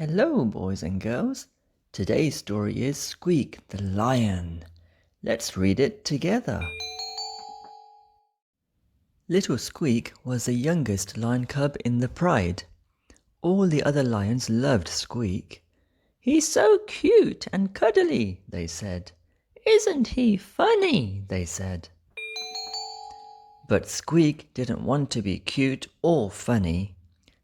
Hello, boys and girls. Today's story is Squeak the Lion. Let's read it together. Little Squeak was the youngest lion cub in the pride. All the other lions loved Squeak. "He's so cute and cuddly," they said. "Isn't he funny?" they said. But Squeak didn't want to be cute or funny.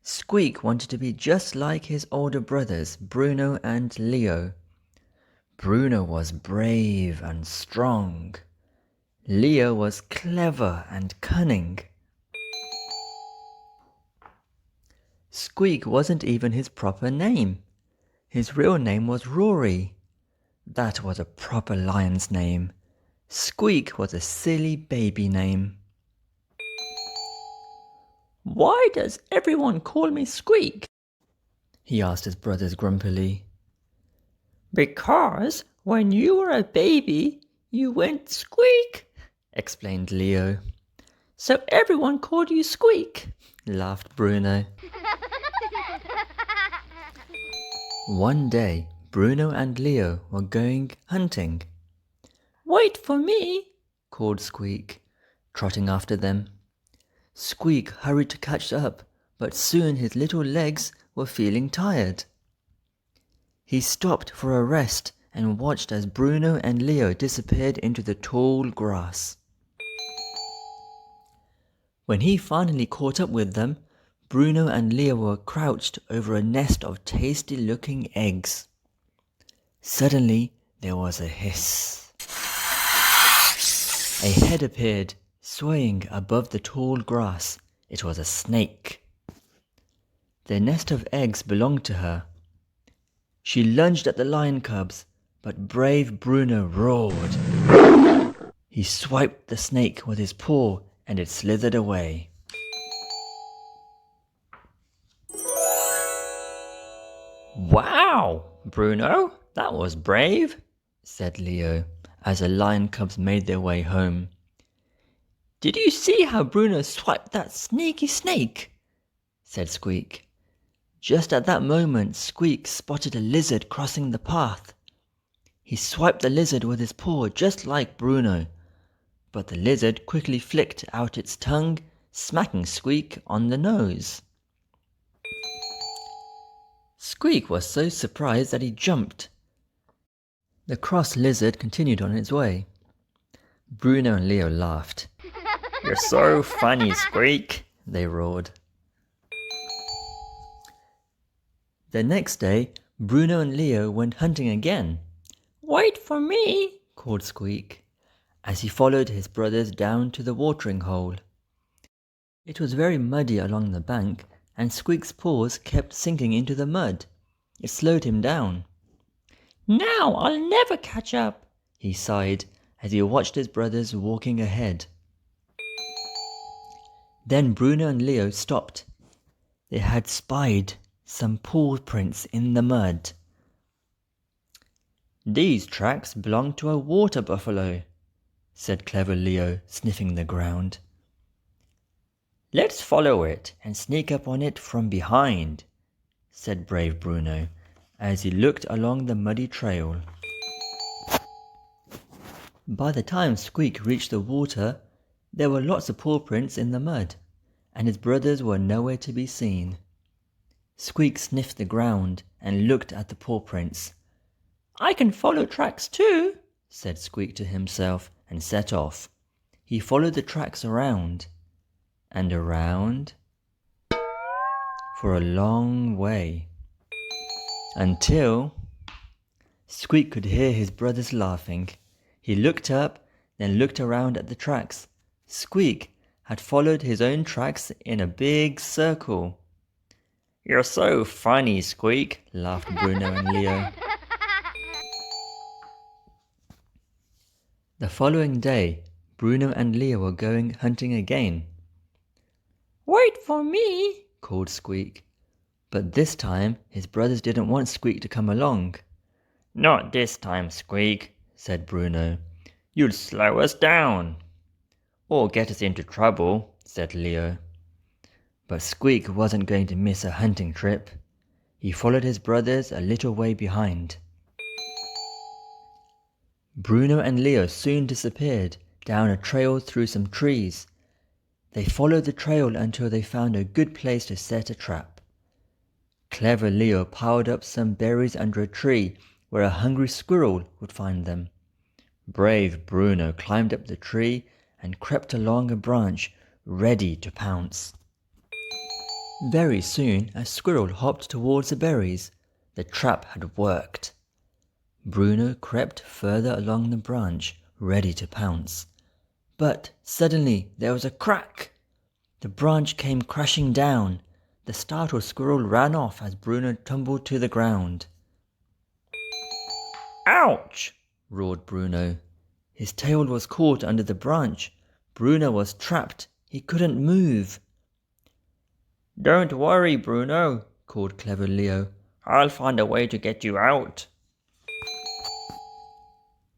Squeak wanted to be just like his older brothers, Bruno and Leo. Bruno was brave and strong. Leo was clever and cunning. Squeak wasn't even his proper name. His real name was Rory. That was a proper lion's name. Squeak was a silly baby name. "Why does everyone call me Squeak?" he asked his brothers grumpily. "Because when you were a baby, you went squeak," explained Leo. "So everyone called you Squeak," laughed Bruno. One day, Bruno and Leo were going hunting. "Wait for me," called Squeak, trotting after them. Squeak hurried to catch up, but soon his little legs were feeling tired. He stopped for a rest and watched as Bruno and Leo disappeared into the tall grass. When he finally caught up with them, Bruno and Leo were crouched over a nest of tasty-looking eggs. Suddenly, there was a hiss. A head appeared, swaying above the tall grass. It was a snake. The nest of eggs belonged to her. She lunged at the lion cubs, but brave Bruno roared. He swiped the snake with his paw and it slithered away. "Wow, Bruno, that was brave," said Leo, as the lion cubs made their way home. "Did you see how Bruno swiped that sneaky snake?" said Squeak. Just at that moment, Squeak spotted a lizard crossing the path. He swiped the lizard with his paw just like Bruno, but the lizard quickly flicked out its tongue, smacking Squeak on the nose. Squeak was so surprised that he jumped. The cross lizard continued on its way. Bruno and Leo laughed. "You're so funny, Squeak," they roared. The next day, Bruno and Leo went hunting again. "Wait for me," called Squeak, as he followed his brothers down to the watering hole. It was very muddy along the bank, and Squeak's paws kept sinking into the mud. It slowed him down. "Now I'll never catch up," he sighed as he watched his brothers walking ahead. Then Bruno and Leo stopped. They had spied some paw prints in the mud. "These tracks belong to a water buffalo," said clever Leo, sniffing the ground. "Let's follow it and sneak up on it from behind," said brave Bruno, as he looked along the muddy trail. By the time Squeak reached the water, there were lots of paw prints in the mud, and his brothers were nowhere to be seen. Squeak sniffed the ground and looked at the paw prints. "I can follow tracks too," said Squeak to himself, and set off. He followed the tracks around and around for a long way, until Squeak could hear his brothers laughing. He looked up, then looked around at the tracks. Squeak had followed his own tracks in a big circle. "You're so funny, Squeak," laughed Bruno and Leo. The following day, Bruno and Leo were going hunting again. "Wait for me," called Squeak. But this time, his brothers didn't want Squeak to come along. "Not this time, Squeak," said Bruno. "You'd slow us down." "Or get us into trouble," said Leo. But Squeak wasn't going to miss a hunting trip. He followed his brothers a little way behind. Bruno and Leo soon disappeared down a trail through some trees. They followed the trail until they found a good place to set a trap. Clever Leo piled up some berries under a tree where a hungry squirrel would find them. Brave Bruno climbed up the tree and crept along a branch, ready to pounce. Very soon a squirrel hopped towards the berries. The trap had worked. Bruno crept further along the branch, ready to pounce. But suddenly there was a crack. The branch came crashing down. The startled squirrel ran off as Bruno tumbled to the ground. "Ouch!" roared Bruno. His tail was caught under the branch. Bruno was trapped. He couldn't move. "Don't worry, Bruno," called clever Leo. "I'll find a way to get you out."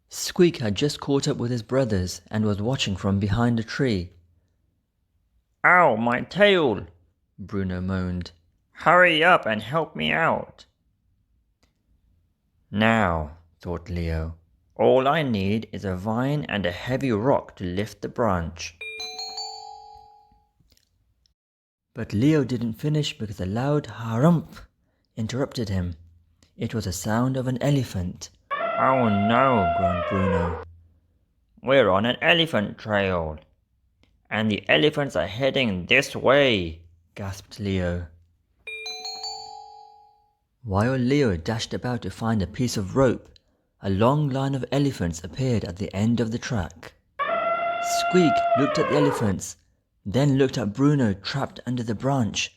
Squeak had just caught up with his brothers and was watching from behind a tree. "Ow, my tail!" Bruno moaned. "Hurry up and help me out." "Now," thought Leo, "all I need is a vine and a heavy rock to lift the branch." But Leo didn't finish because a loud harump interrupted him. It was the sound of an elephant. "Oh no," groaned Bruno. "We're on an elephant trail. And the elephants are heading this way," gasped Leo. While Leo dashed about to find a piece of rope, a long line of elephants appeared at the end of the track. Squeak looked at the elephants, then looked at Bruno trapped under the branch.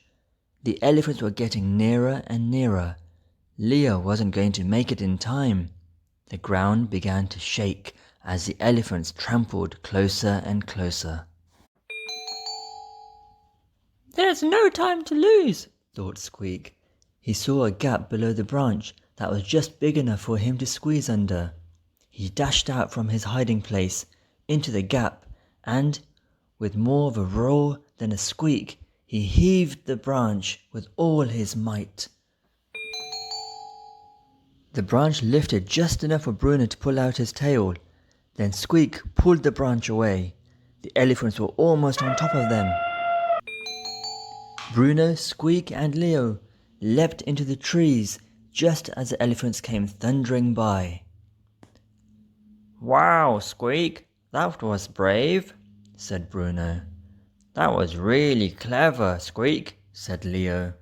The elephants were getting nearer and nearer. Leo wasn't going to make it in time. The ground began to shake as the elephants trampled closer and closer. "There's no time to lose," thought Squeak. He saw a gap below the branch that was just big enough for him to squeeze under. He dashed out from his hiding place into the gap and, with more of a roar than a squeak, he heaved the branch with all his might. The branch lifted just enough for Bruno to pull out his tail. Then Squeak pulled the branch away. The elephants were almost on top of them. Bruno, Squeak and Leo leapt into the trees just as the elephants came thundering by. "Wow, Squeak, that was brave," said Bruno. "That was really clever, Squeak," said Leo.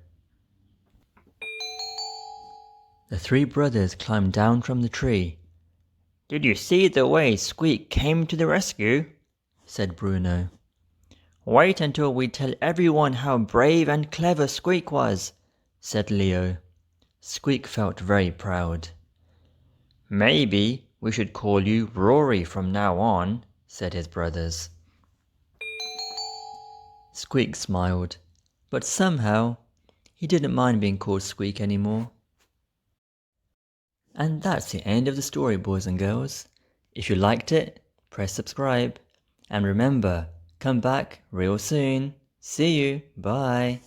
The three brothers climbed down from the tree. "Did you see the way Squeak came to the rescue?" said Bruno. "Wait until we tell everyone how brave and clever Squeak was," said Leo. Squeak felt very proud. "Maybe we should call you Rory from now on," said his brothers. Squeak smiled, but somehow he didn't mind being called Squeak anymore. And that's the end of the story, boys and girls. If you liked it, press subscribe. And remember, come back real soon. See you. Bye.